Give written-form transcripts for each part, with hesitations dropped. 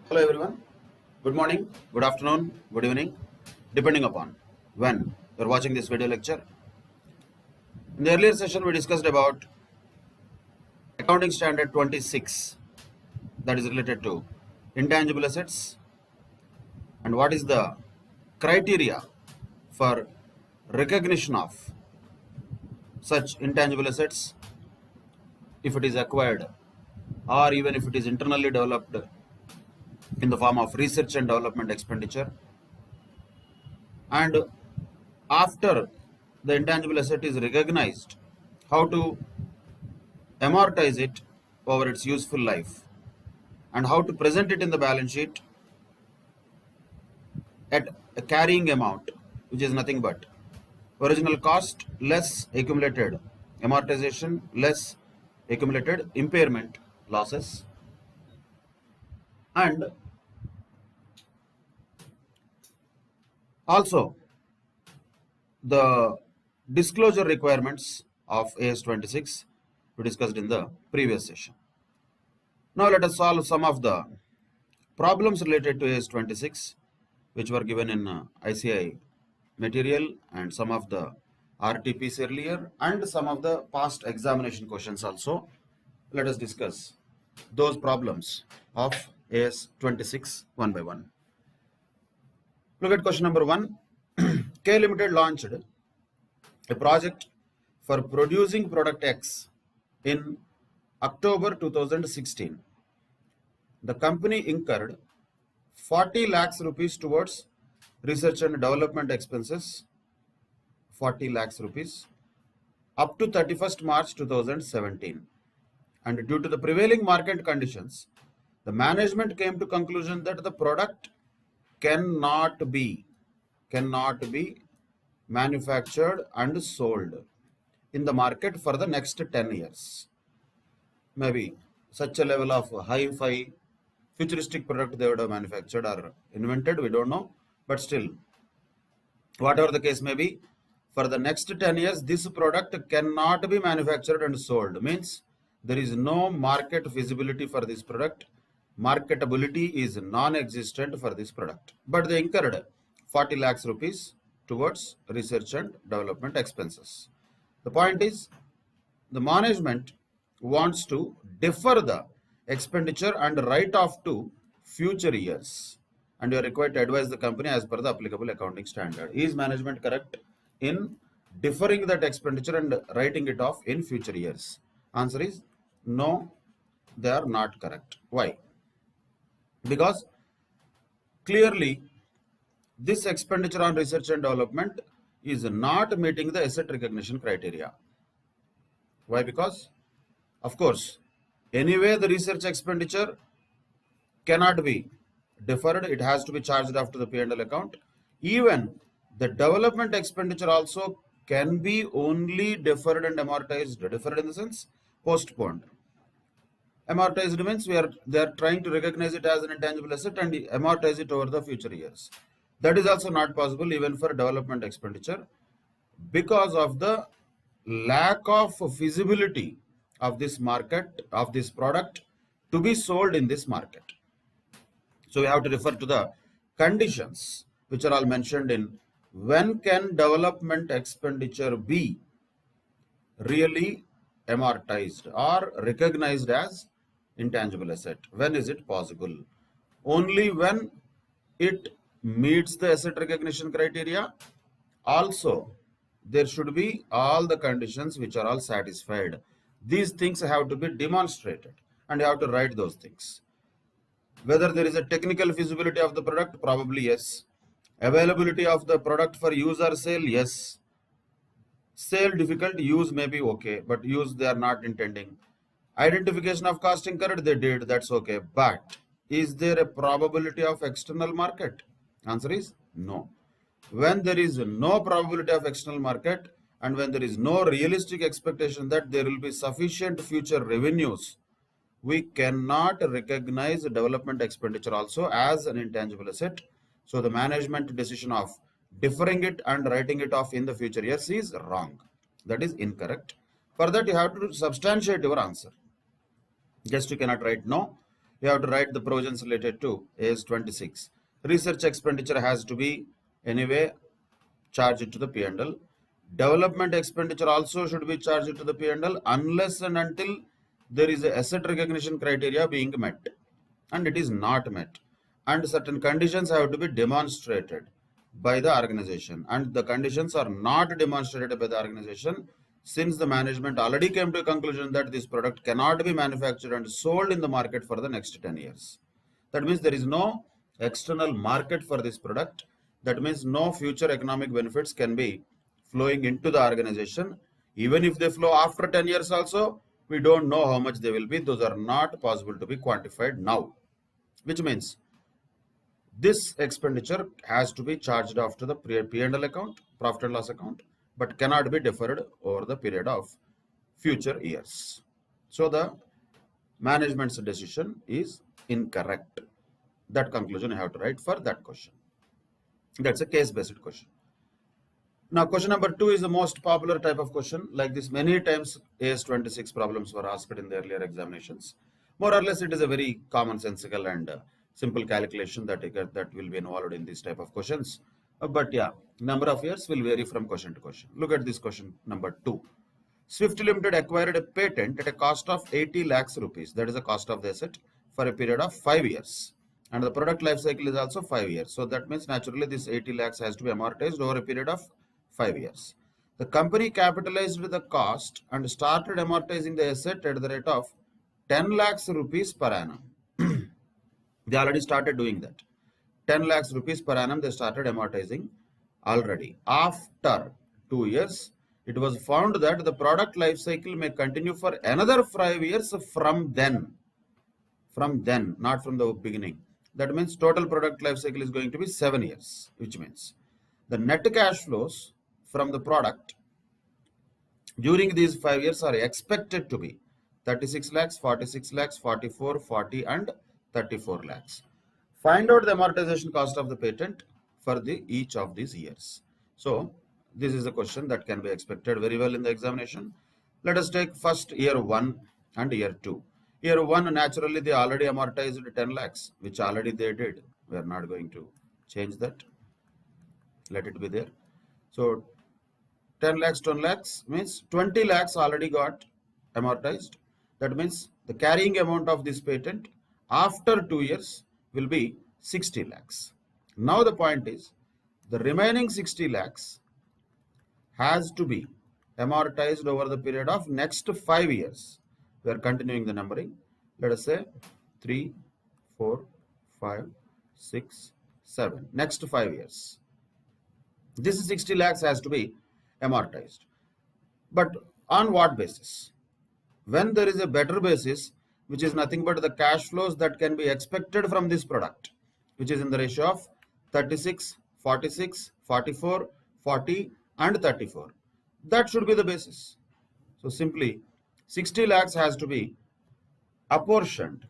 Hello everyone. Good morning, good afternoon, good evening, depending upon when you're watching this video lecture. In the earlier session, we discussed about accounting standard 26, that is related to intangible assets, and what is the criteria for recognition of such intangible assets if it is acquired or even if it is internally developed in the form of research and development expenditure. And after the intangible asset is recognized, how to amortize it over its useful life and how to present it in the balance sheet at a carrying amount, which is nothing but original cost less accumulated amortization less accumulated impairment losses. And also the disclosure requirements of AS26 we discussed in the previous session. Now let us solve some of the problems related to AS26 which were given in ICI material and some of the RTPs earlier and some of the past examination questions also. Let us discuss those problems of AS26 one by one. Look at question number 1. K Limited launched a project for producing product X in October 2016. The company incurred 40 lakhs rupees towards research and development expenses, 40 lakhs rupees, up to 31st March 2017. And due to the prevailing market conditions, the management came to conclusion that the product cannot be manufactured and sold in the market for the next 10 years. Maybe such a level of hi-fi futuristic product they would have manufactured or invented, we don't know, but still, whatever the case may be, for the next 10 years this product cannot be manufactured and sold, means there is no market feasibility for this product, marketability is non-existent for this product, but they incurred 40 lakhs rupees towards research and development expenses. The point is, the management wants to defer the expenditure and write off to future years, and you are required to advise the company as per the applicable accounting standard. Is management correct in deferring that expenditure and writing it off in future years? Answer is no, they are not correct. Why? Because clearly this expenditure on research and development is not meeting the asset recognition criteria. Why? Because of course, anyway the research expenditure cannot be deferred, it has to be charged off to the P&L account. Even the development expenditure also can be only deferred and amortized. Deferred in the sense postponed. Amortized means they are trying to recognize it as an intangible asset and amortize it over the future years. That is also not possible even for development expenditure because of the lack of feasibility of this market, of this product to be sold in this market. So we have to refer to the conditions which are all mentioned in when can development expenditure be really amortized or recognized as intangible asset. When is it possible? Only when it meets the asset recognition criteria. Also, there should be all the conditions which are all satisfied. These things have to be demonstrated and you have to write those things. Whether there is a technical feasibility of the product, probably yes. Availability of the product for use or sale, yes. Sale difficult, use may be okay, but use they are not intending. Identification of cost incurred, they did, that's okay. But is there a probability of external market? Answer is no. When there is no probability of external market and when there is no realistic expectation that there will be sufficient future revenues, we cannot recognize development expenditure also as an intangible asset. So the management decision of deferring it and writing it off in the future years is wrong. That is incorrect. For that you have to substantiate your answer. Just you cannot write no. You have to write the provisions related to AS 26. Research expenditure has to be anyway charged to the P&L. Development expenditure also should be charged to the P&L unless and until there is a asset recognition criteria being met, and it is not met, and certain conditions have to be demonstrated by the organization, and the conditions are not demonstrated by the organization since the management already came to a conclusion that this product cannot be manufactured and sold in the market for the next 10 years. That means there is no external market for this product. That means no future economic benefits can be flowing into the organization. Even if they flow after 10 years also, we don't know how much they will be. Those are not possible to be quantified now, which means this expenditure has to be charged off to the P&L account, profit and loss account, but cannot be deferred over the period of future years. So the management's decision is incorrect. That conclusion you have to write for that question. That's a case-based question. Now, question number 2 is the most popular type of question. Like this, many times AS26 problems were asked in the earlier examinations. More or less, it is a very commonsensical and simple calculation that will be involved in this type of questions. But yeah, number of years will vary from question to question. Look at this question number 2. Swift Limited acquired a patent at a cost of 80 lakhs rupees. That is the cost of the asset for a period of 5 years. And the product life cycle is also 5 years. So that means naturally this 80 lakhs has to be amortized over a period of 5 years. The company capitalized the cost and started amortizing the asset at the rate of 10 lakhs rupees per annum. They already started doing that. 10 lakhs rupees per annum they started amortizing already. After 2 years, it was found that the product life cycle may continue for another 5 years from then. From then, not from the beginning. That means total product life cycle is going to be 7 years, which means the net cash flows from the product during these 5 years are expected to be 36 lakhs, 46 lakhs, 44, 40 and 34 lakhs. Find out the amortization cost of the patent for each of these years. So this is a question that can be expected very well in the examination. Let us take first year 1 and year 2. Year 1, naturally they already amortized 10 lakhs, which already they did. We are not going to change that. Let it be there. So 10 lakhs, 10 lakhs means 20 lakhs already got amortized. That means the carrying amount of this patent after 2 years will be 60 lakhs. Now the point is, the remaining 60 lakhs has to be amortized over the period of next 5 years. We are continuing the numbering. Let us say 3, 4, 5, 6, 7. Next 5 years. This 60 lakhs has to be amortized. But on what basis? When there is a better basis, which is nothing but the cash flows that can be expected from this product, which is in the ratio of 36, 46, 44, 40 and 34. That should be the basis. So simply 60 lakhs has to be apportioned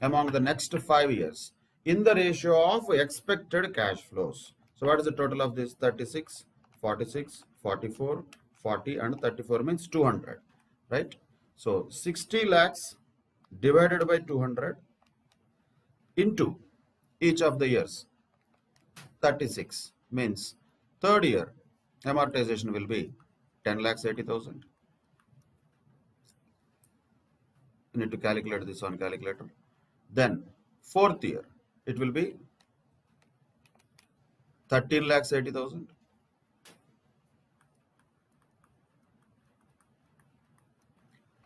among the next 5 years in the ratio of expected cash flows. So what is the total of this? 36, 46, 44, 40 and 34 means 200, right? So 60 lakhs divided by 200 into each of the years. 36 means third year amortization will be 10 lakhs 80,000. You need to calculate this on calculator. Then fourth year it will be 13 lakhs 80,000.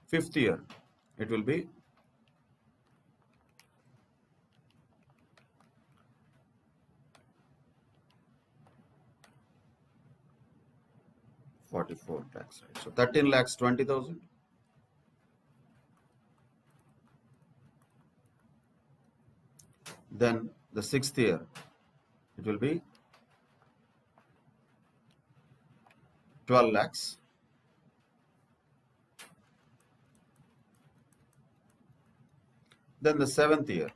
Fifth year it will be 44 lakhs, right? So 13 lakhs 20,000. Then the sixth year it will be 12 lakhs. Then the seventh year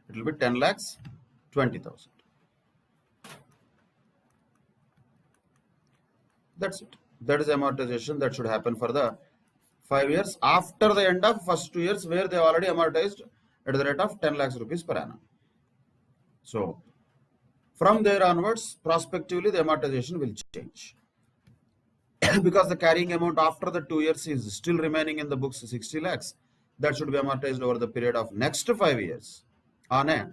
it will be 10 lakhs 20,000. That's it. That is amortization that should happen for the 5 years after the end of first 2 years, where they already amortized at the rate of 10 lakhs rupees per annum. So from there onwards, prospectively, the amortization will change. Because the carrying amount after the 2 years is still remaining in the books 60 lakhs, that should be amortized over the period of next 5 years on a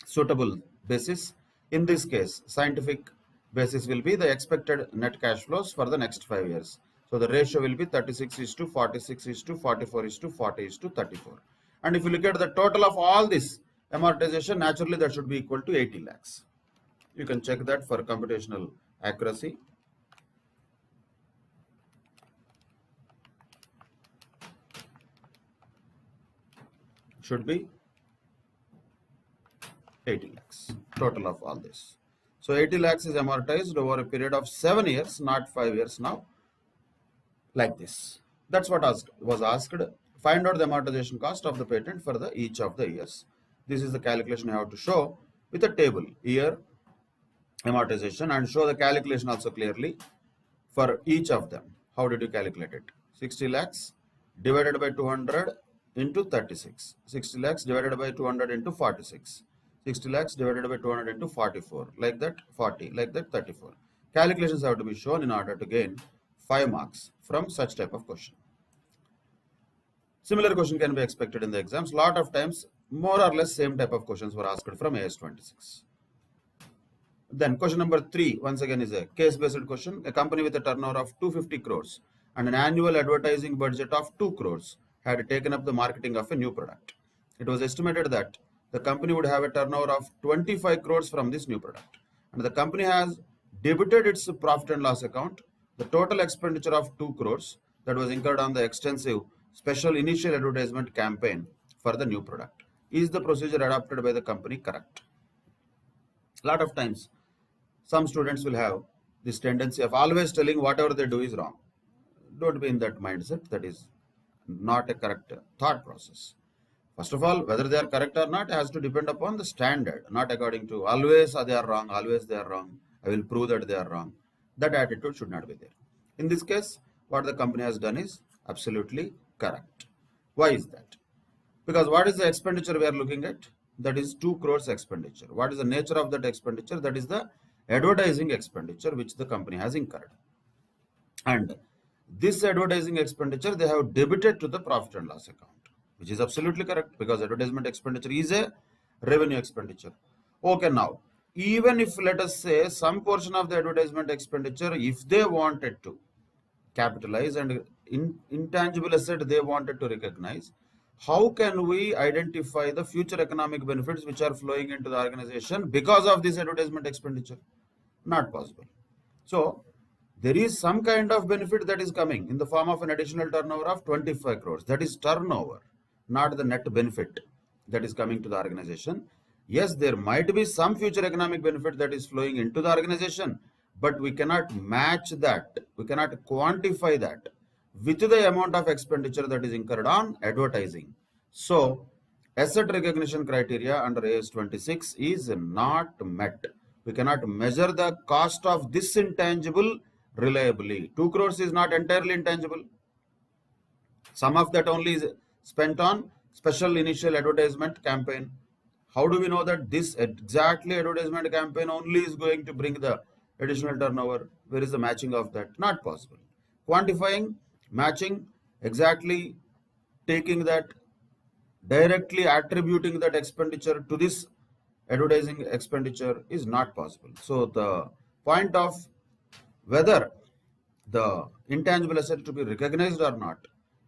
suitable basis. In this case, scientific basis will be the expected net cash flows for the next 5 years. So the ratio will be 36 is to 46 is to 44 is to 40 is to 34. And if you look at the total of all this amortization, naturally that should be equal to 80 lakhs. You can check that for computational accuracy. Should be 80 lakhs, total of all this. So 80 lakhs is amortized over a period of 7 years, not 5 years now, like this. That's what was asked. Find out the amortization cost of the patent for the each of the years. This is the calculation you have to show with a table, year, amortization, and show the calculation also clearly for each of them. How did you calculate it? 60 lakhs divided by 200 into 36. 60 lakhs divided by 200 into 46. 60 lakhs divided by 200 into 44. Like that 40. Like that 34. Calculations have to be shown in order to gain 5 marks from such type of question. Similar question can be expected in the exams. Lot of times more or less same type of questions were asked from AS26. Then question number 3 once again is a case-based question. A company with a turnover of 250 crores and an annual advertising budget of 2 crores had taken up the marketing of a new product. It was estimated that the company would have a turnover of 25 crores from this new product. And the company has debited its profit and loss account the total expenditure of 2 crores that was incurred on the extensive special initial advertisement campaign for the new product. Is the procedure adopted by the company correct? A lot of times, some students will have this tendency of always telling whatever they do is wrong. Don't be in that mindset. That is not a correct thought process. First of all, whether they are correct or not has to depend upon the standard, not according to always they are wrong, always they are wrong. I will prove that they are wrong. That attitude should not be there. In this case, what the company has done is absolutely correct. Why is that? Because what is the expenditure we are looking at? That is 2 crores expenditure. What is the nature of that expenditure? That is the advertising expenditure which the company has incurred. And this advertising expenditure they have debited to the profit and loss account, which is absolutely correct because advertisement expenditure is a revenue expenditure. Okay, now, even if let us say some portion of the advertisement expenditure, if they wanted to capitalize and intangible asset they wanted to recognize, how can we identify the future economic benefits which are flowing into the organization because of this advertisement expenditure? Not possible. So there is some kind of benefit that is coming in the form of an additional turnover of 25 crores. That is turnover, not the net benefit that is coming to the organization. Yes, there might be some future economic benefit that is flowing into the organization, but we cannot match that. We cannot quantify that with the amount of expenditure that is incurred on advertising. So, asset recognition criteria under AS26 is not met. We cannot measure the cost of this intangible reliably. 2 crores is not entirely intangible. Some of that only is spent on special initial advertisement campaign. How do we know that this exactly advertisement campaign only is going to bring the additional turnover? Where is the matching of that? Not possible. Quantifying, matching, exactly taking that, directly attributing that expenditure to this advertising expenditure is not possible. So the point of whether the intangible asset to be recognized or not,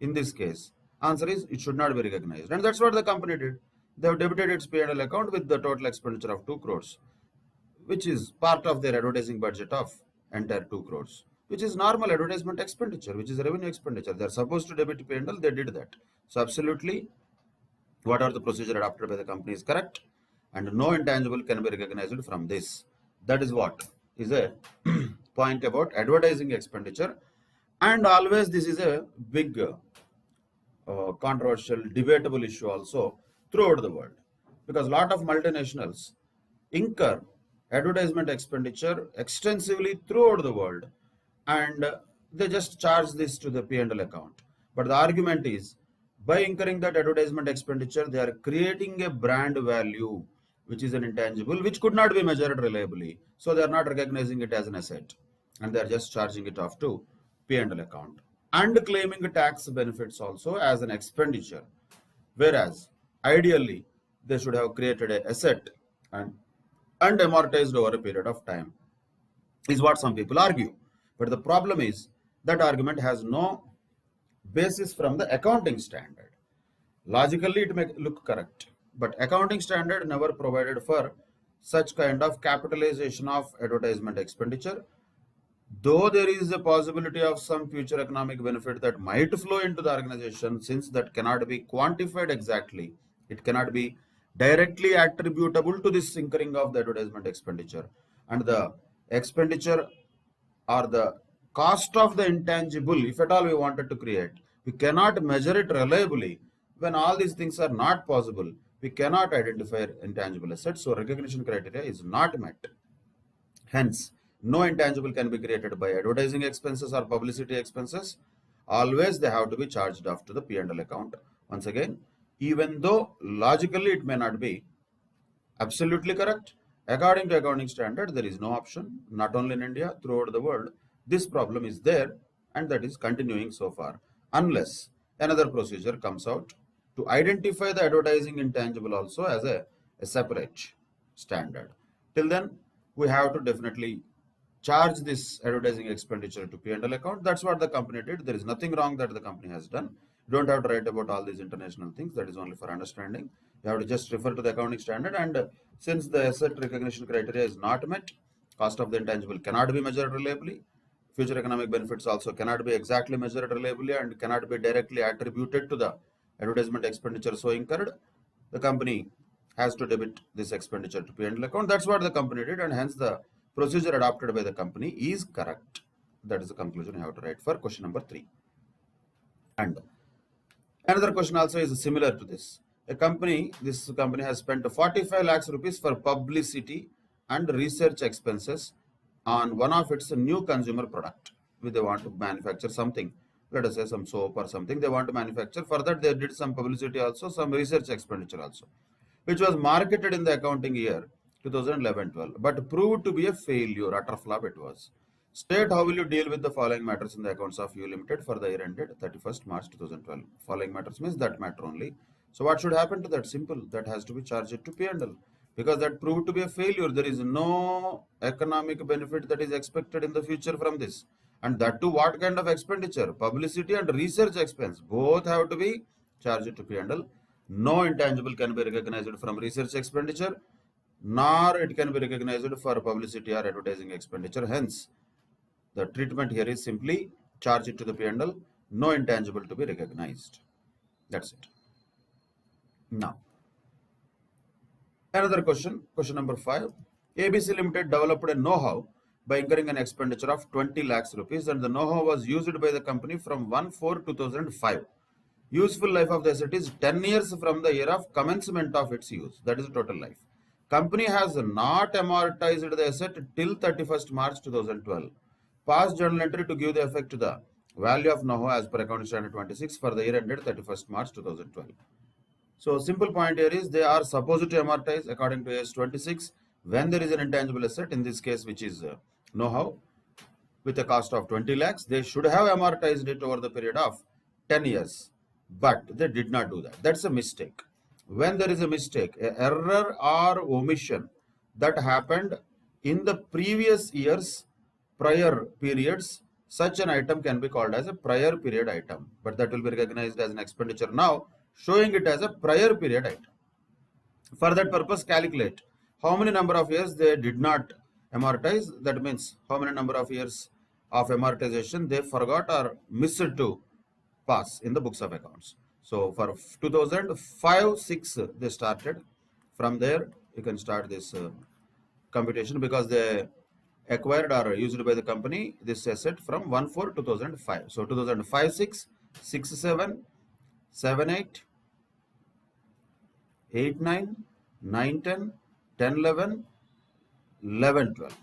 in this case, answer is it should not be recognized. And that's what the company did. They have debited its P&L account with the total expenditure of 2 crores, which is part of their advertising budget of entire 2 crores, which is normal advertisement expenditure, which is revenue expenditure. They are supposed to debit P&L, they did that. So absolutely, whatever the procedure adopted by the company is correct, and no intangible can be recognized from this. That is what is a point about advertising expenditure. And always this is a big controversial, debatable issue also throughout the world, because a lot of multinationals incur advertisement expenditure extensively throughout the world, and they just charge this to the P&L account. But the argument is, by incurring that advertisement expenditure, they are creating a brand value, which is an intangible, which could not be measured reliably. So they are not recognizing it as an asset, and they are just charging it off to P&L account and claiming tax benefits also as an expenditure. Whereas ideally, they should have created an asset and amortized over a period of time, is what some people argue. But the problem is that argument has no basis from the accounting standard. Logically, it may look correct, but accounting standard never provided for such kind of capitalization of advertisement expenditure. Though there is a possibility of some future economic benefit that might flow into the organization, since that cannot be quantified exactly, it cannot be directly attributable to this incurring of the advertisement expenditure. And the expenditure or the cost of the intangible, if at all we wanted to create, we cannot measure it reliably. When all these things are not possible, we cannot identify intangible assets, so recognition criteria is not met. Hence, no intangible can be created by advertising expenses or publicity expenses. Always they have to be charged off to the P&L account. Once again, even though logically it may not be absolutely correct, according to accounting standard, there is no option. Not only in India, throughout the world, this problem is there, and that is continuing so far, unless another procedure comes out to identify the advertising intangible also as a separate standard. Till then, we have to definitely charge this advertising expenditure to P&L account. That's what the company did. There is nothing wrong that the company has done. You don't have to write about all these international things. That is only for understanding. You have to just refer to the accounting standard. And since the asset recognition criteria is not met, cost of the intangible cannot be measured reliably. Future economic benefits also cannot be exactly measured reliably and cannot be directly attributed to the advertisement expenditure so incurred. The company has to debit this expenditure to P&L account. That's what the company did, and hence the procedure adopted by the company is correct. That is the conclusion you have to write for question number 3. And another question also is similar to this. This company has spent 45 lakhs rupees for publicity and research expenses on one of its new consumer product. They want to manufacture something, let us say some soap or something they want to manufacture. For that, they did some publicity also, some research expenditure also, which was marketed in the accounting year 2011-12, but proved to be a failure, utter flop it was. State how will you deal with the following matters in the accounts of you limited for the year ended 31st March 2012. Following matters means that matter only. So what should happen to that? Simple, that has to be charged to P&L, because that proved to be a failure. There is no economic benefit that is expected in the future from this. And that too, what kind of expenditure? Publicity and research expense, both have to be charged to P&L. No intangible can be recognized from research expenditure, nor it can be recognized for publicity or advertising expenditure. Hence, the treatment here is simply charge it to the P&L, no intangible to be recognized. That's it. Now, another question, question number 5. ABC Limited developed a know-how by incurring an expenditure of 20 lakhs rupees, and the know-how was used by the company from 1/4/2005. Useful life of the asset is 10 years from the year of commencement of its use. That is the total life. Company has not amortized the asset till 31st March 2012. Past journal entry to give the effect to the value of know-how as per accounting standard 26 for the year ended 31st March 2012. So simple point here is they are supposed to amortize according to AS 26 when there is an intangible asset, in this case which is know-how, with a cost of 20 lakhs. They should have amortized it over the period of 10 years, but they did not do that. That's a mistake. When there is a mistake, an error or omission that happened in the previous year's prior periods, such an item can be called as a prior period item, but that will be recognized as an expenditure now, showing it as a prior period item. For that purpose, calculate how many number of years they did not amortize. That means how many number of years of amortization they forgot or missed to pass in the books of accounts. So for 2005-6 they started. From there you can start this computation, because they acquired or used by the company this asset from 1/4/2005. So 2005-6, 6/7, 7/8, 8/9, 9/10, 10/11, 11/12.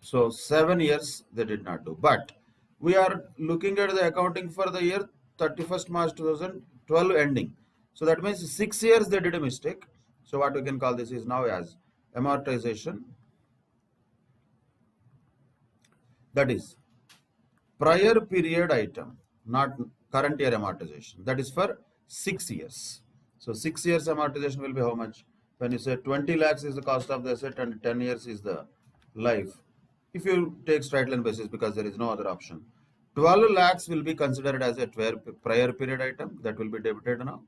So 7 years they did not do. But We are looking at the accounting for the year 31st March 2012 ending. So that means 6 years they did a mistake. So what we can call this is now as amortization. That is prior period item, not current year amortization. That is for 6 years. So 6 years amortization will be how much? When you say 20 lakhs is the cost of the asset and 10 years is the life. If you take straight line basis, because there is no other option, 12 lakhs will be considered as a prior period item that will be debited now.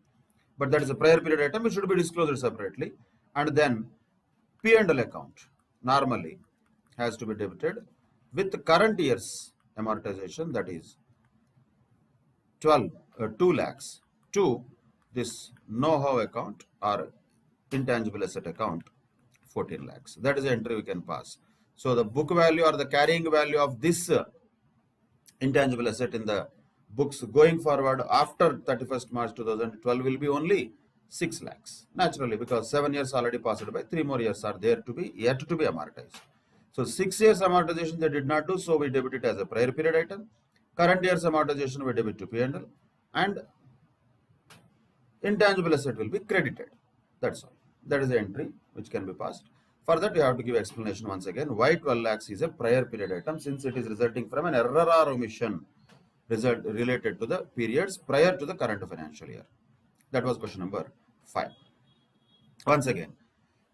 But that is a prior period item, it should be disclosed separately. And then P&L account normally has to be debited with the current year's amortization, that is 2 lakhs to this know-how account or intangible asset account 14 lakhs. That is the entry we can pass. So the book value or the carrying value of this intangible asset in the books going forward after 31st March 2012 will be only 6 lakhs. Naturally, because 7 years already passed by, 3 more years are there to be yet to be amortized. So 6 years amortization they did not do, so we debit it as a prior period item. Current year's amortization we debit to P&L, and intangible asset will be credited. That's all. That is the entry which can be passed. For that, you have to give explanation once again why 12 lakhs is a prior period item, since it is resulting from an error or omission result related to the periods prior to the current financial year. That was question number 5. Once again,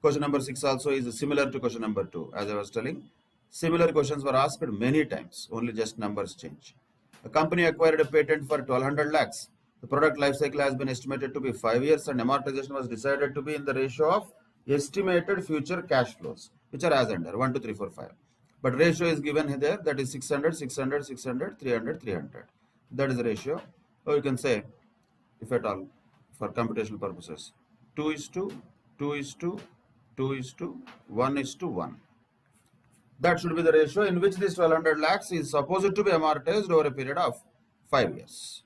question number 6 also is similar to question number 2. As I was telling, similar questions were asked many times, only just numbers change. A company acquired a patent for 1200 lakhs. The product life cycle has been estimated to be 5 years and amortization was decided to be in the ratio of estimated future cash flows, which are as under 1, 2, 3, 4, 5. But ratio is given there, that is 600, 600, 600, 300, 300. That is the ratio. Or you can say, if at all, for computational purposes, 2 is to 2 is to 2 is to 1 is to 1. That should be the ratio in which this 1200 lakhs is supposed to be amortized over a period of 5 years.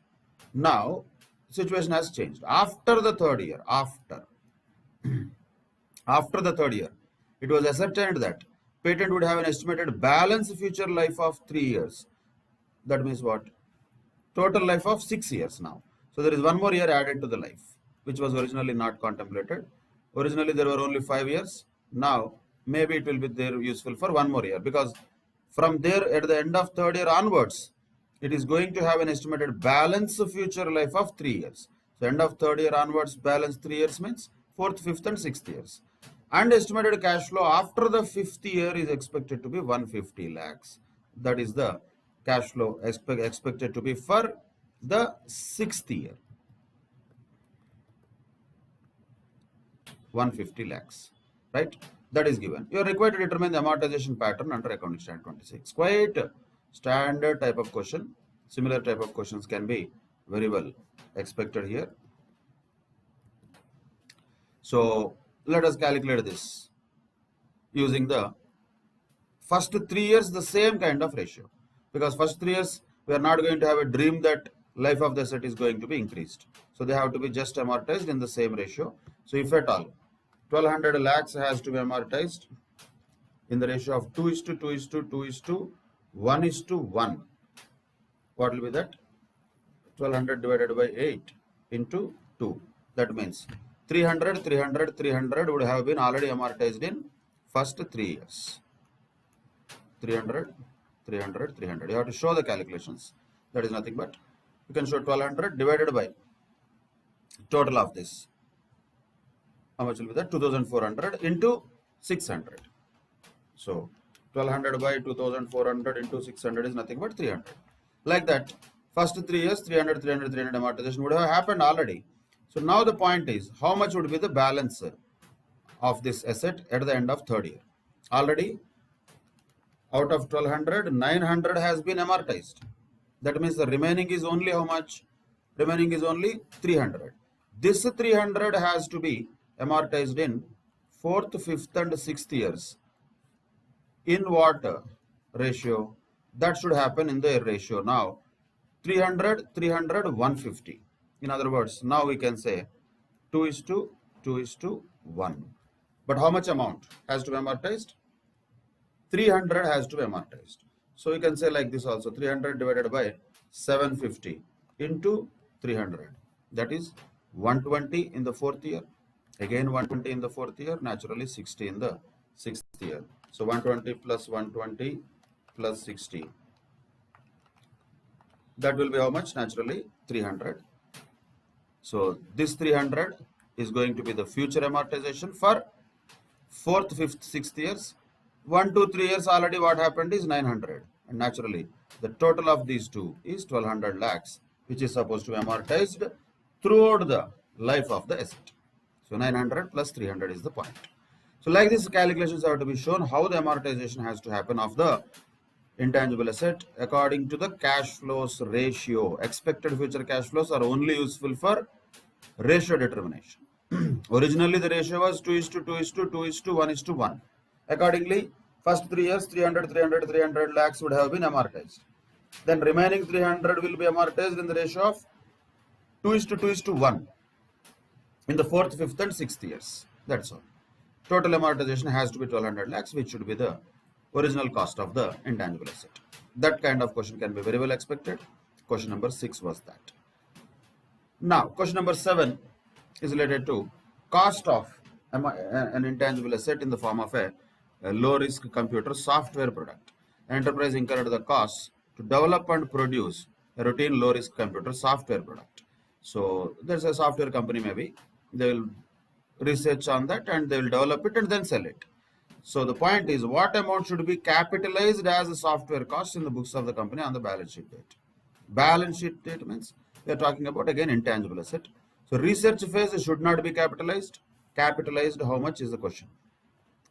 Now, situation has changed. After the third year, after the third year, it was ascertained that patent would have an estimated balance future life of 3 years. That means what? Total life of 6 years now. So there is 1 more year added to the life, which was originally not contemplated. Originally there were only 5 years. Now maybe it will be there useful for 1 more year, because from there at the end of third year onwards, it is going to have an estimated balance future life of 3 years. So end of third year onwards, balance 3 years means 4th, 5th and 6th years. And estimated cash flow after the 5th year is expected to be 150 lakhs. That is the cash flow expected to be for the 6th year. 150 lakhs, right? That is given. You are required to determine the amortization pattern under accounting standard 26. Quite standard type of question. Similar type of questions can be very well expected here. So let us calculate this using the first 3 years, the same kind of ratio, because first 3 years we are not going to have a dream that life of the asset is going to be increased. So they have to be just amortized in the same ratio. So if at all 1200 lakhs has to be amortized in the ratio of 2 is to 2 is to 2 is to 1 is to 1. What will be that? 1200 divided by 8 into 2. That means 300, 300, 300 would have been already amortized in first 3 years. 300, 300, 300. You have to show the calculations. That is nothing but, you can show 1200 divided by total of this. How much will be that? 2400 into 600. So 1200 by 2400 into 600 is nothing but 300. Like that, first 3 years 300, 300, 300 amortization would have happened already. So now the point is, how much would be the balance of this asset at the end of third year? Already out of 1200, 900 has been amortized. That means the remaining is only how much? Remaining is only 300. This 300 has to be amortized in 4th, 5th and 6th years. In what ratio? That should happen in the ratio. Now 300, 300, 150. In other words, now we can say 2 is to 2 is to 1. But how much amount has to be amortized? 300 has to be amortized. So you can say like this also, 300 divided by 750 into 300. That is 120 in the fourth year. Again 120 in the fourth year, naturally 60 in the sixth year. So 120 plus 120 plus 60. That will be how much? Naturally 300. So this 300 is going to be the future amortization for fourth, fifth, sixth years. 1, 2, 3 years already what happened is 900. And naturally, the total of these two is 1200 lakhs, which is supposed to be amortized throughout the life of the asset. So 900 plus 300 is the point. So like this, calculations have to be shown how the amortization has to happen of the intangible asset according to the cash flows ratio. Expected future cash flows are only useful for ratio determination. Originally the ratio was 2:1:1. Accordingly, first 3 years 300 lakhs would have been amortized. Then remaining 300 will be amortized in the ratio of 2:1 in the fourth, fifth and sixth years. That's all. Total amortization has to be 1200 lakhs, which should be the original cost of the intangible asset. That kind of question can be very well expected. Question number 6 was that. Now, question number 7 is related to cost of an intangible asset in the form of a low-risk computer software product. Enterprise incurred the costs to develop and produce a routine low-risk computer software product. So, there's a software company maybe. They will research on that and they will develop it and then sell it. So, the point is what amount should be capitalized as a software cost in the books of the company on the balance sheet date. Balance sheet date means we are talking about again intangible asset. So research phase should not be capitalized. Capitalized, how much is the question?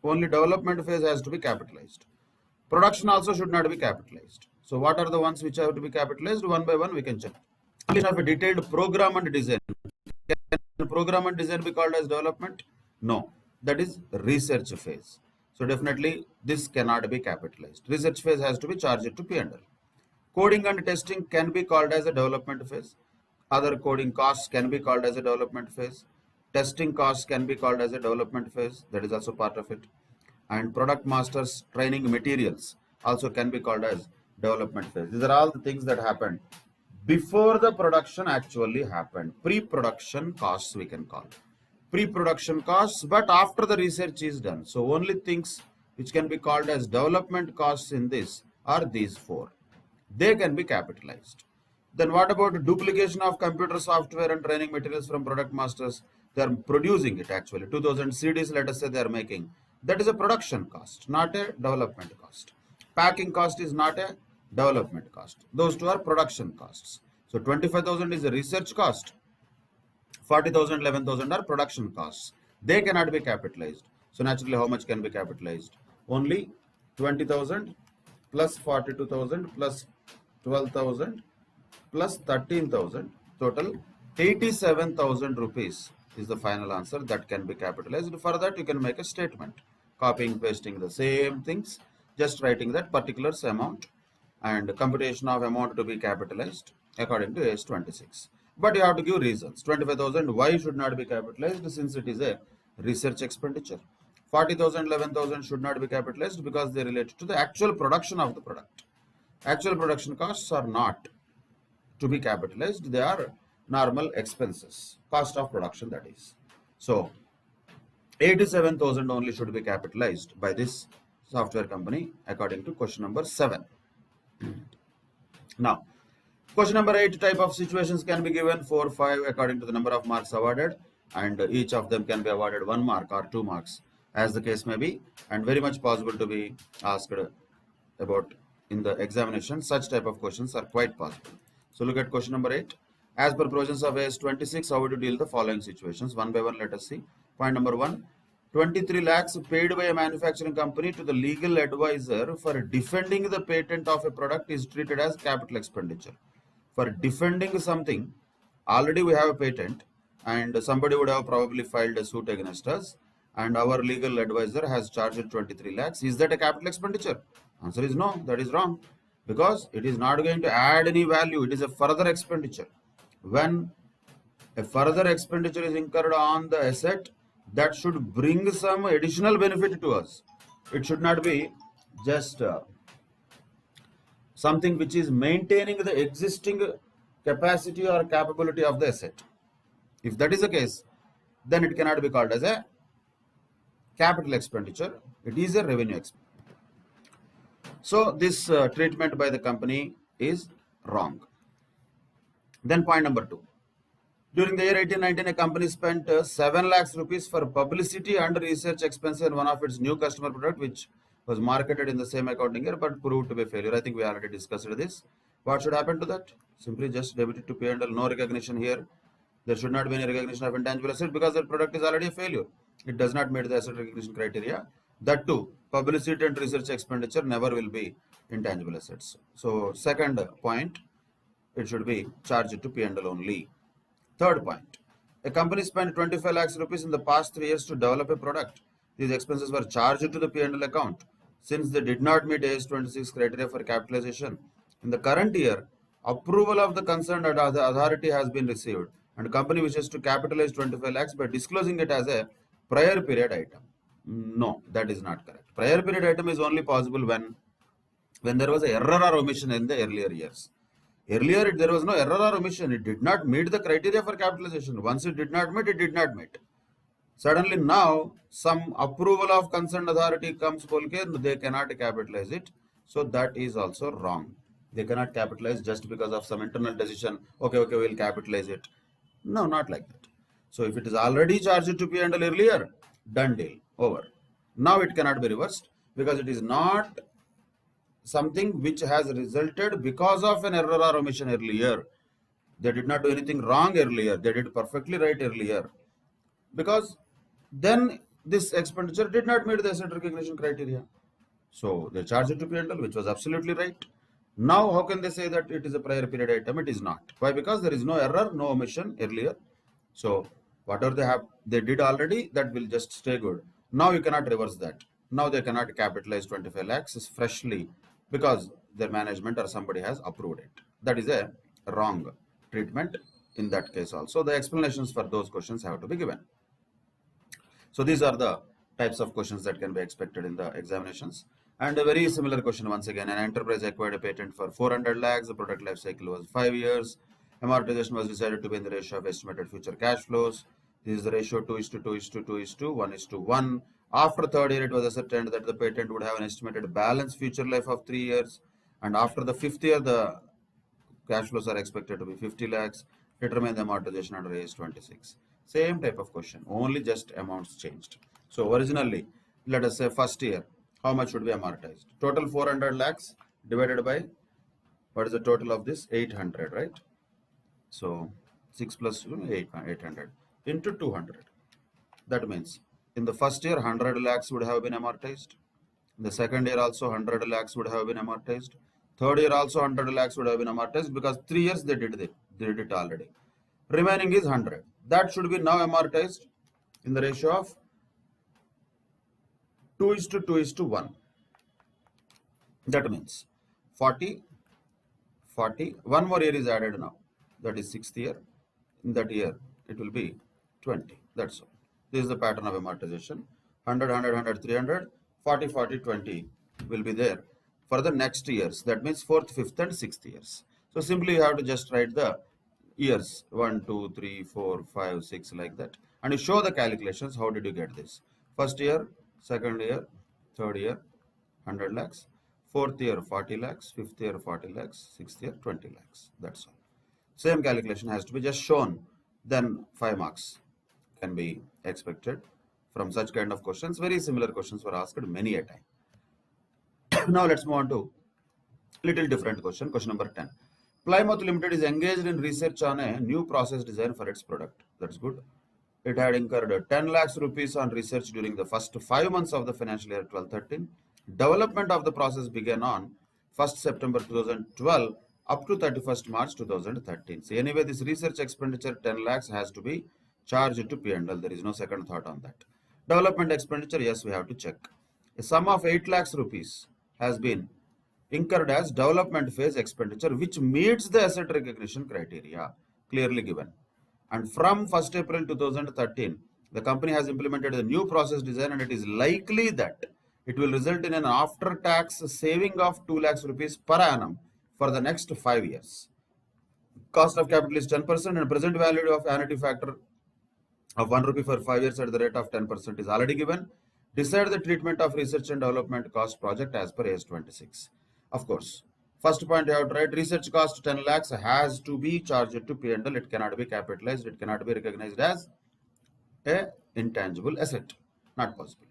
Only development phase has to be capitalized. Production also should not be capitalized. So what are the ones which have to be capitalized? One by one we can check. We have a detailed program and design. Can program and design be called as development? No, that is research phase. So definitely this cannot be capitalized. Research phase has to be charged to P&L. Coding and testing can be called as a development phase. Other coding costs can be called as a development phase. Testing costs can be called as a development phase. That is also part of it. And product masters training materials also can be called as development phase. These are all the things that happened before the production actually happened. Pre-production costs we can call. Pre-production costs, but after the research is done. So only things which can be called as development costs in this are these four. They can be capitalized. Then what about duplication of computer software and training materials from product masters? They are producing it actually. 2000 CDs, let us say they are making. That is a production cost, not a development cost. Packing cost is not a development cost. Those two are production costs. So 25,000 is a research cost. 40,000, 11,000 are production costs. They cannot be capitalized. So naturally, how much can be capitalized? Only 20,000 plus 42,000 plus 12,000 plus 13,000, total 87,000 rupees is the final answer that can be capitalized. For that, you can make a statement, copying, pasting the same things, just writing that particular amount and computation of amount to be capitalized according to AS 26. But you have to give reasons. 25,000, why should not be capitalized since it is a research expenditure. 40,000, 11,000 should not be capitalized because they relate to the actual production of the product. Actual production costs are not to be capitalized. They are normal expenses, cost of production that is. So 87,000 only should be capitalized by this software company according to question number 7. Now, question number 8, type of situations can be given 4, 5 according to the number of marks awarded, and each of them can be awarded 1 mark or 2 marks as the case may be, and very much possible to be asked about in the examination. Such type of questions are quite possible. So look at question number 8. As per provisions of AS 26, how would you deal the following situations? One by one, let us see. Point number 1. 23 lakhs paid by a manufacturing company to the legal advisor for defending the patent of a product is treated as capital expenditure. For defending something, already we have a patent and somebody would have probably filed a suit against us and our legal advisor has charged 23 lakhs. Is that a capital expenditure? Answer is no, that is wrong, because it is not going to add any value. It is a further expenditure. When a further expenditure is incurred on the asset, that should bring some additional benefit to us. It should not be just something which is maintaining the existing capacity or capability of the asset. If that is the case, then it cannot be called as a capital expenditure. It is a revenue expenditure. So this treatment by the company is wrong. Then point number 2. During the year 1819, a company spent 7 lakhs rupees for publicity and research expenses in one of its new customer product, which was marketed in the same accounting year but proved to be a failure. I think we already discussed this. What should happen to that? Simply just debit it to P&L. No recognition here. There should not be any recognition of intangible asset because that product is already a failure. It does not meet the asset recognition criteria. That too, publicity and research expenditure never will be intangible assets. So second point, it should be charged to P&L only. Third point, a company spent 25 lakhs rupees in the past 3 years to develop a product. These expenses were charged to the P&L account since they did not meet AS 26 criteria for capitalization. In the current year, approval of the concerned authority has been received and the company wishes to capitalize 25 lakhs by disclosing it as a prior period item. No, that is not correct. Prior period item is only possible when there was an error or omission in the earlier years. Earlier, there was no error or omission. It did not meet the criteria for capitalization. Once it did not meet, it did not meet. Suddenly now, some approval of concerned authority comes, they cannot capitalize it. So that is also wrong. They cannot capitalize just because of some internal decision. Okay, we'll capitalize it. No, not like that. So if it is already charged to P&L earlier, done deal, over. Now it cannot be reversed because it is not something which has resulted because of an error or omission earlier. They did not do anything wrong earlier. They did perfectly right earlier. Because then this expenditure did not meet the asset recognition criteria. So they charged it to P&L, which was absolutely right. Now how can they say that it is a prior period item? It is not. Why? Because there is no error, no omission earlier. So whatever they did already, that will just stay good. Now you cannot reverse that. Now they cannot capitalize 25 lakhs freshly because their management or somebody has approved it. That is a wrong treatment in that case also. The explanations for those questions have to be given. So these are the types of questions that can be expected in the examinations. And a very similar question once again, an enterprise acquired a patent for 400 lakhs, the product life cycle was 5 years, amortization was decided to be in the ratio of estimated future cash flows. This is the ratio 2:1:1. After third year, it was ascertained that the patent would have an estimated balance future life of 3 years. And after the 5th year, the cash flows are expected to be 50 lakhs. Determine the amortization under AS 26. Same type of question, only just amounts changed. So originally, let us say first year, how much should be amortized? Total 400 lakhs divided by, what is the total of this? 800, right? So 6 plus 800 into 200. That means in the first year, 100 lakhs would have been amortized. In the second year also 100 lakhs would have been amortized. Third year also 100 lakhs would have been amortized because 3 years they did it already. Remaining is 100. That should be now amortized in the ratio of 2:2:1. That means 40, 40. One more year is added now. That is 6th year. In that year, it will be 20. That's all. This is the pattern of amortization. 100, 100, 100, 300, 40, 40, 20 will be there for the next years. That means 4th, 5th and 6th years. So simply you have to just write the years 1, 2, 3, 4, 5, 6 like that. And you show the calculations. How did you get this? First year, second year, third year, 100 lakhs. Fourth year, 40 lakhs. Fifth year, 40 lakhs. Sixth year, 20 lakhs. That's all. Same calculation has to be just shown. Then 5 marks can be expected from such kind of questions. Very similar questions were asked many a time. Now let's move on to little different question. Question number 10. Plymouth Limited is engaged in research on a new process design for its product. That's good. It had incurred 10 lakhs rupees on research during the first 5 months of the financial year 12-13. Development of the process began on 1st September 2012 up to 31st March 2013. So anyway, this research expenditure 10 lakhs has to be charged to P&L. There is no second thought on that. Development expenditure, yes, we have to check. A sum of 8 lakhs rupees has been incurred as development phase expenditure which meets the asset recognition criteria clearly given. And from 1st April 2013, the company has implemented a new process design and it is likely that it will result in an after-tax saving of 2 lakhs rupees per annum for the next 5 years. Cost of capital is 10% and present value of annuity factor of 1 rupee for 5 years at the rate of 10% is already given. Decide the treatment of research and development cost project as per AS 26. Of course, first point you have to write, research cost 10 lakhs has to be charged to P&L. It cannot be capitalized. It cannot be recognized as a intangible asset. Not possible.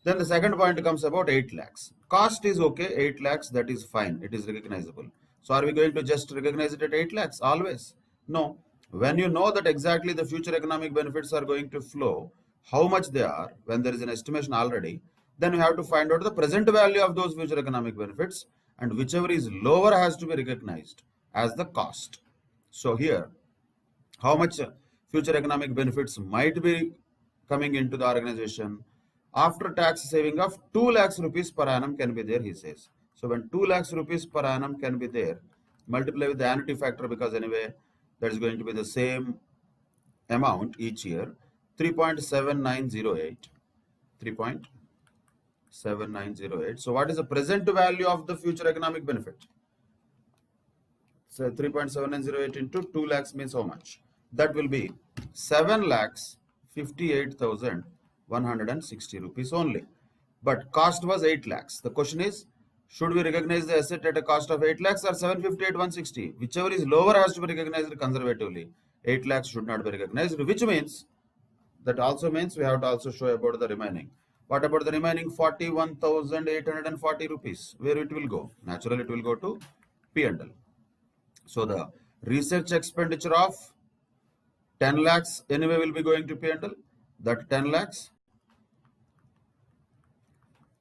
Then the second point comes about 8 lakhs. Cost is okay, 8 lakhs, that is fine. It is recognizable. So are we going to just recognize it at 8 lakhs always? No. When you know that exactly the future economic benefits are going to flow, how much they are, when there is an estimation already, then you have to find out the present value of those future economic benefits, and whichever is lower has to be recognized as the cost. So here, how much future economic benefits might be coming into the organization? After tax saving of 2 lakhs rupees per annum can be there, he says. So when 2 lakhs rupees per annum can be there, multiply with the annuity factor, because anyway that is going to be the same amount each year, 3.7908. 3.7908. So what is the present value of the future economic benefit? So 3.7908 into 2 lakhs means how much? That will be 7 lakhs 58,160 rupees only. But cost was 8 lakhs. The question is, should we recognize the asset at a cost of 8 lakhs or 758,160? Whichever is lower has to be recognized conservatively. 8 lakhs should not be recognized, which means, that also means we have to also show about the remaining. What about the remaining 41,840 rupees? Where it will go? Naturally, it will go to P&L. So the research expenditure of 10 lakhs anyway will be going to P&L. That 10 lakhs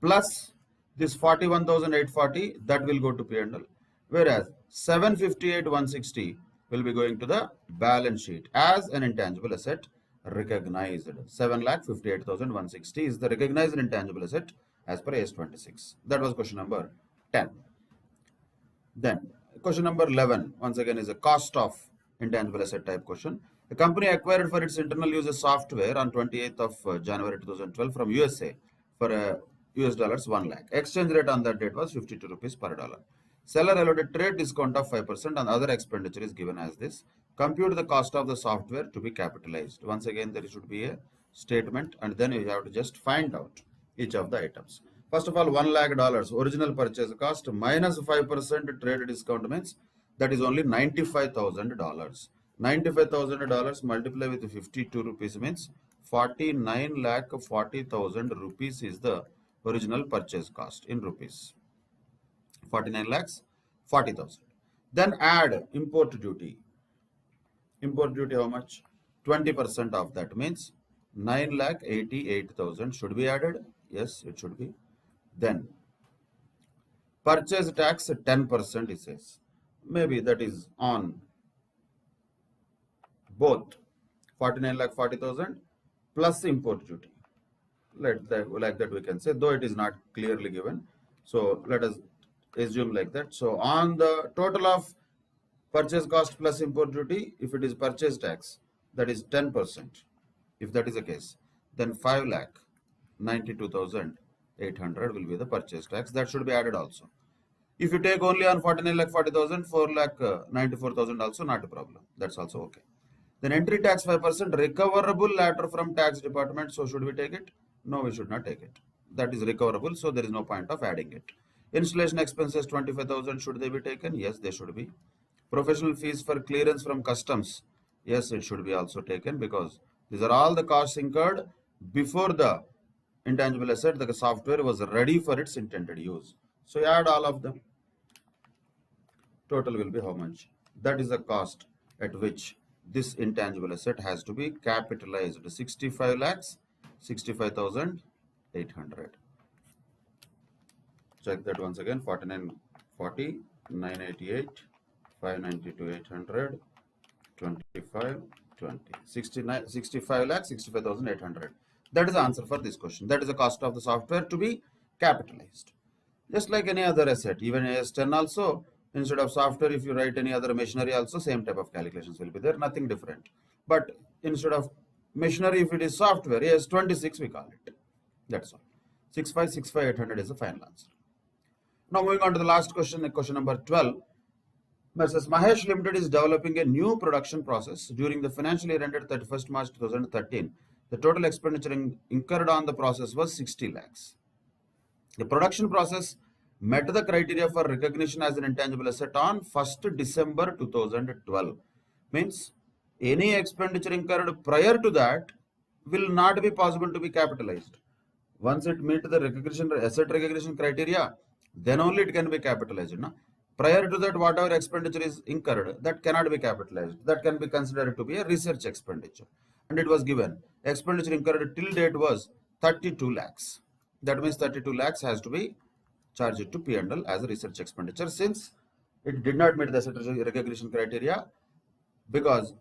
plus this 41,840, that will go to P&L. Whereas 758,160 will be going to the balance sheet as an intangible asset recognized. 7,58,160 is the recognized intangible asset as per AS 26. That was question number 10. Then question number 11, once again, is a cost of intangible asset type question. The company acquired for its internal use a software on 28th of January 2012 from USA for US dollars 1 lakh. Exchange rate on that date was 52 rupees per dollar. Seller allowed trade discount of 5% and other expenditure is given as this. Compute the cost of the software to be capitalized. Once again, there should be a statement and then you have to just find out each of the items. First of all, $1 lakh original purchase cost minus 5% trade discount means that is only $95,000. $95,000 multiplied with 52 rupees means 49,40,000 rupees is the original purchase cost in rupees. 49,40,000. Then add import duty. Import duty how much? 20% of that means 9,88,000 should be added. Yes, it should be. Then purchase tax 10% it says. Maybe that is on both 49,40,000 plus import duty. Like that we can say, though it is not clearly given. So let us assume like that. So on the total of purchase cost plus import duty, if it is purchase tax, that is 10%. If that is the case, then 5,92,800 will be the purchase tax. That should be added also. If you take only on 49,40,000, 4,94,000 also not a problem. That's also okay. Then entry tax 5%, recoverable later from tax department. So should we take it? No, we should not take it. That is recoverable, so there is no point of adding it. Installation expenses 25,000, should they be taken? Yes, they should be. Professional fees for clearance from customs. Yes, it should be also taken because these are all the costs incurred before the intangible asset, the software was ready for its intended use. So you add all of them. Total will be how much? That is the cost at which this intangible asset has to be capitalized. 65 lakhs, 65,800. Check that once again. 4940, 988, 592, 800, 25, 20. 65 lakhs, 65,800. That is the answer for this question. That is the cost of the software to be capitalized. Just like any other asset, even AS10 also, instead of software, if you write any other machinery also, same type of calculations will be there, nothing different. But instead of machinery, if it is software, AS26 we call it. That's all. 65,800 is the final answer. Now moving on to the last question, question number 12. Versus Mahesh Limited is developing a new production process during the financial year ended 31st March 2013. The total expenditure incurred on the process was 60 lakhs. The production process met the criteria for recognition as an intangible asset on 1st December 2012. Means any expenditure incurred prior to that will not be possible to be capitalized. Once it meets the recognition asset recognition criteria, then only it can be capitalized. No? Prior to that, whatever expenditure is incurred, that cannot be capitalized. That can be considered to be a research expenditure. And it was given. Expenditure incurred till date was 32 lakhs. That means 32 lakhs has to be charged to P&L as a research expenditure since it did not meet the asset recognition criteria, because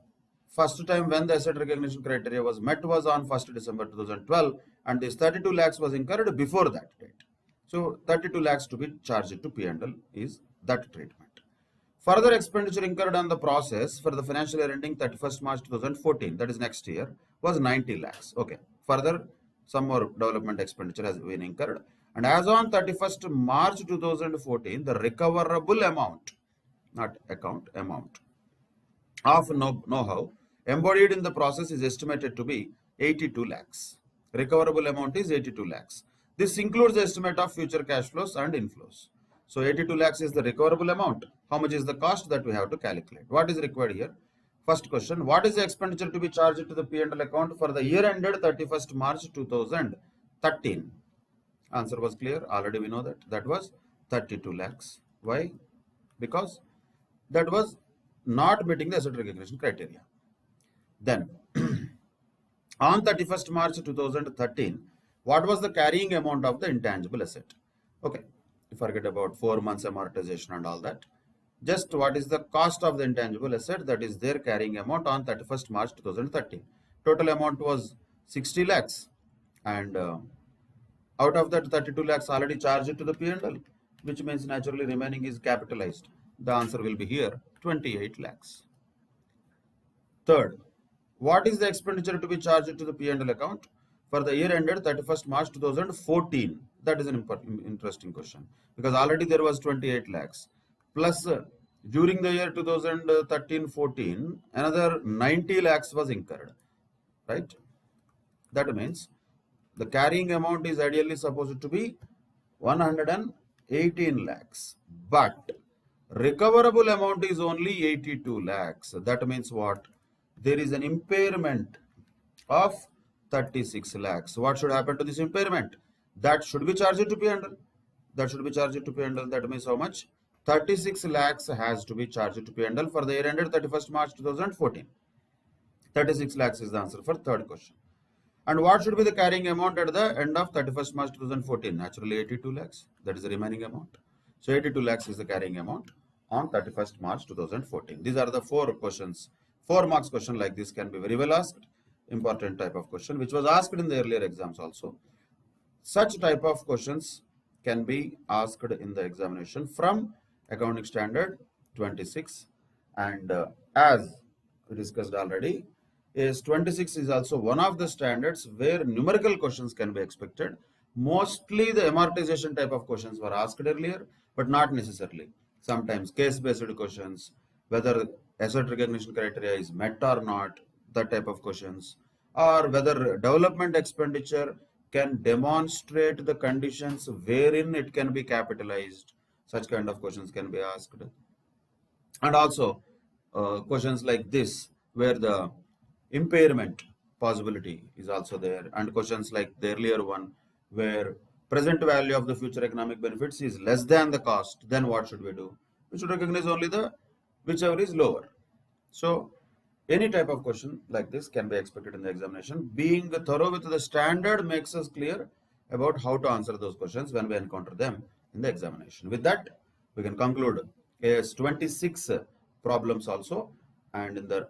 first time when the asset recognition criteria was met was on 1st December 2012 and this 32 lakhs was incurred before that date. So 32 lakhs to be charged to P&L is that treatment. Further expenditure incurred on the process for the financial year ending 31st March 2014, that is next year, was 90 lakhs. Okay. Further, some more development expenditure has been incurred. And as on 31st March 2014, the recoverable amount, not account, amount of know-how embodied in the process is estimated to be 82 lakhs. Recoverable amount is 82 lakhs. This includes the estimate of future cash flows and inflows. So 82 lakhs is the recoverable amount. How much is the cost that we have to calculate? What is required here? First question, what is the expenditure to be charged to the P&L account for the year ended 31st March 2013? Answer was clear. Already we know that. That was 32 lakhs. Why? Because that was not meeting the asset recognition criteria. Then, on 31st March 2013, what was the carrying amount of the intangible asset? Okay, forget about 4 months amortization and all that. Just what is the cost of the intangible asset, that is their carrying amount on 31st March 2013. Total amount was 60 lakhs and out of that 32 lakhs already charged to the P&L, which means naturally remaining is capitalized. The answer will be here 28 lakhs. Third, what is the expenditure to be charged to the P&L account for the year ended 31st March 2014? That is an interesting question because already there was 28 lakhs. Plus during the year 2013-14, another 90 lakhs was incurred, right? That means the carrying amount is ideally supposed to be 118 lakhs, but recoverable amount is only 82 lakhs. That means what? There is an impairment of 36 lakhs. What should happen to this impairment? That should be charged to P&L. That should be charged to P&L. That means how much? 36 lakhs has to be charged to P&L for the year ended 31st March 2014. 36 lakhs is the answer for third question. And what should be the carrying amount at the end of 31st March 2014? Naturally 82 lakhs. That is the remaining amount. So 82 lakhs is the carrying amount on 31st March 2014. These are the 4 questions. 4 marks question like this can be very well asked. Important type of question which was asked in the earlier exams also. Such type of questions can be asked in the examination from Accounting Standard 26, and as we discussed already, is 26 is also one of the standards where numerical questions can be expected. Mostly the amortization type of questions were asked earlier, but not necessarily. Sometimes case-based questions, whether asset recognition criteria is met or not, that type of questions, or whether development expenditure can demonstrate the conditions wherein it can be capitalized. Such kind of questions can be asked. And also questions like this where the impairment possibility is also there, and questions like the earlier one where present value of the future economic benefits is less than the cost, then what should we do? We should recognize only the whichever is lower. So any type of question like this can be expected in the examination. Being thorough with the standard makes us clear about how to answer those questions when we encounter them in the examination. With that, we can conclude AS 26 problems also, and in the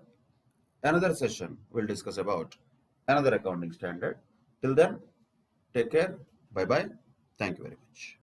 another session we'll discuss about another accounting standard. Till then, take care. Bye bye. Thank you very much.